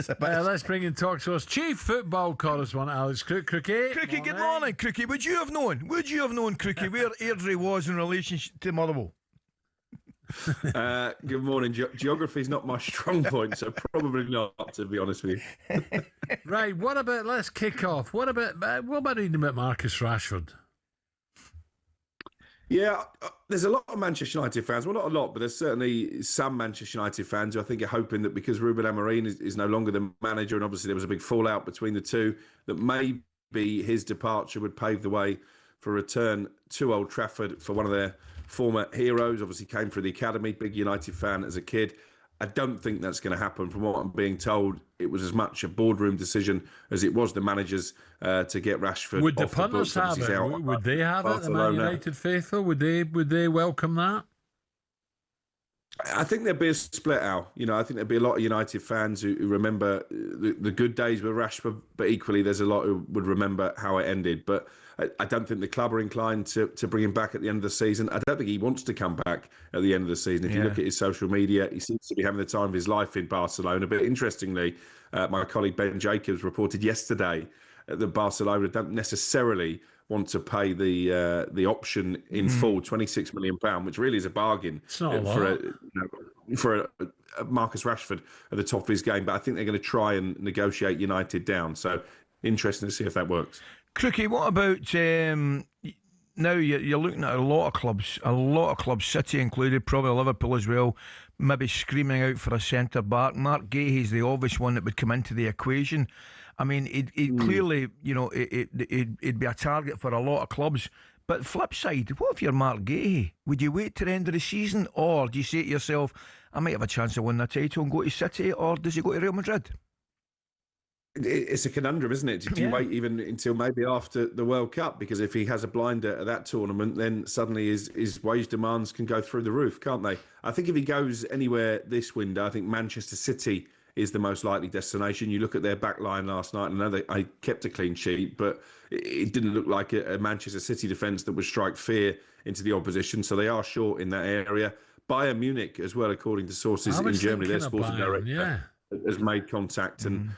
Let's bring in talkSPORT's chief football correspondent, Alex Crook. Crookie. Crookie, good morning, Crookie. Would you have known, Crookie, where Airdrie was in relation to Motherwell? Good morning. Geography is not my strong point, so probably not, to be honest with you. Right, let's kick off. What about reading about Marcus Rashford? Yeah, there's a lot of Manchester United fans. Well, not a lot, but there's certainly some Manchester United fans who I think are hoping that because Ruben Amorim is no longer the manager, and obviously there was a big fallout between the two, that maybe his departure would pave the way for a return to Old Trafford for one of their former heroes. Obviously came through the academy, big United fan as a kid. I don't think that's going to happen. From what I'm being told, it was as much a boardroom decision as it was the manager's to get Rashford. Would the off punters the books. have it? Would they have it? The Man United faithful, would they welcome that? I think there'd be a split out. I think there'd be a lot of United fans who remember the good days with Rashford, but equally there's a lot who would remember how it ended. But I don't think the club are inclined to bring him back at the end of the season. I don't think he wants to come back at the end of the season. If you look at his social media, he seems to be having the time of his life in Barcelona. But interestingly, my colleague Ben Jacobs reported yesterday that Barcelona don't necessarily want to pay the option in full, £26 million, which really is a bargain for a Marcus Rashford at the top of his game. But I think they're going to try and negotiate United down. So interesting to see if that works. Crookie, what about now you're looking at a lot of clubs, City included, probably Liverpool as well, maybe screaming out for a centre back. Mark Guehi's the obvious one that would come into the equation. I mean, he'd clearly, it'd be a target for a lot of clubs. But flip side, what if you're Mark Guehi? Would you wait to the end of the season, or do you say to yourself, I might have a chance of winning a title and go to City, or does he go to Real Madrid? It's a conundrum, isn't it? Do you wait even until maybe after the World Cup? Because if he has a blinder at that tournament, then suddenly his wage demands can go through the roof, can't they? I think if he goes anywhere this window, I think Manchester City is the most likely destination. You look at their back line last night, and I know I kept a clean sheet, but it didn't look like a Manchester City defence that would strike fear into the opposition. So they are short in that area. Bayern Munich as well, according to sources in Germany, their sporting director has made contact. And,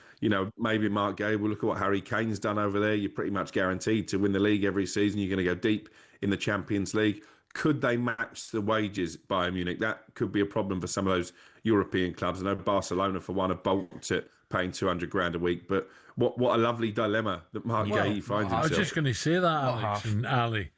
maybe Mark Gay will look at what Harry Kane's done over there. You're pretty much guaranteed to win the league every season. You're going to go deep in the Champions League. Could they match the wages, Bayern Munich? That could be a problem for some of those European clubs. I know Barcelona, for one, have balked at paying $200,000 a week. But what a lovely dilemma that Mark Gay finds himself. I was just going to say that, Alex and Ali.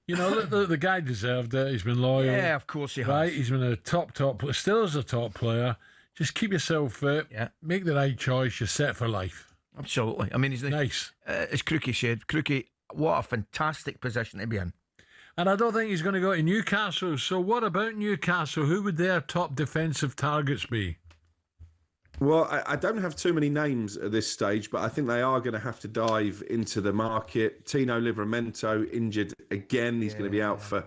The guy deserved it. He's been loyal. Yeah, of course he has. Right, he's been a top player. Still is a top player. Just keep yourself fit. Yeah. Make the right choice. You're set for life. Absolutely. I mean, he's nice. As Crookie said, what a fantastic position to be in. And I don't think he's going to go to Newcastle. So what about Newcastle? Who would their top defensive targets be? Well, I don't have too many names at this stage, but I think they are going to have to dive into the market. Tino Livramento injured again. He's going to be out for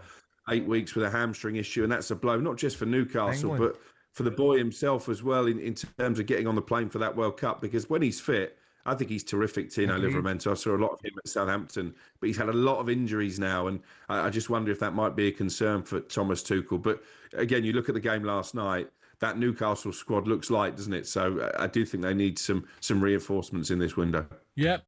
8 weeks with a hamstring issue, and that's a blow, not just for Newcastle, but for the boy himself as well in terms of getting on the plane for that World Cup. Because when he's fit, I think he's terrific, Tino Livramento. I saw a lot of him at Southampton, but he's had a lot of injuries now, and I just wonder if that might be a concern for Thomas Tuchel. But again, you look at the game last night, that Newcastle squad looks light, doesn't it? So I do think they need some reinforcements in this window. Yep.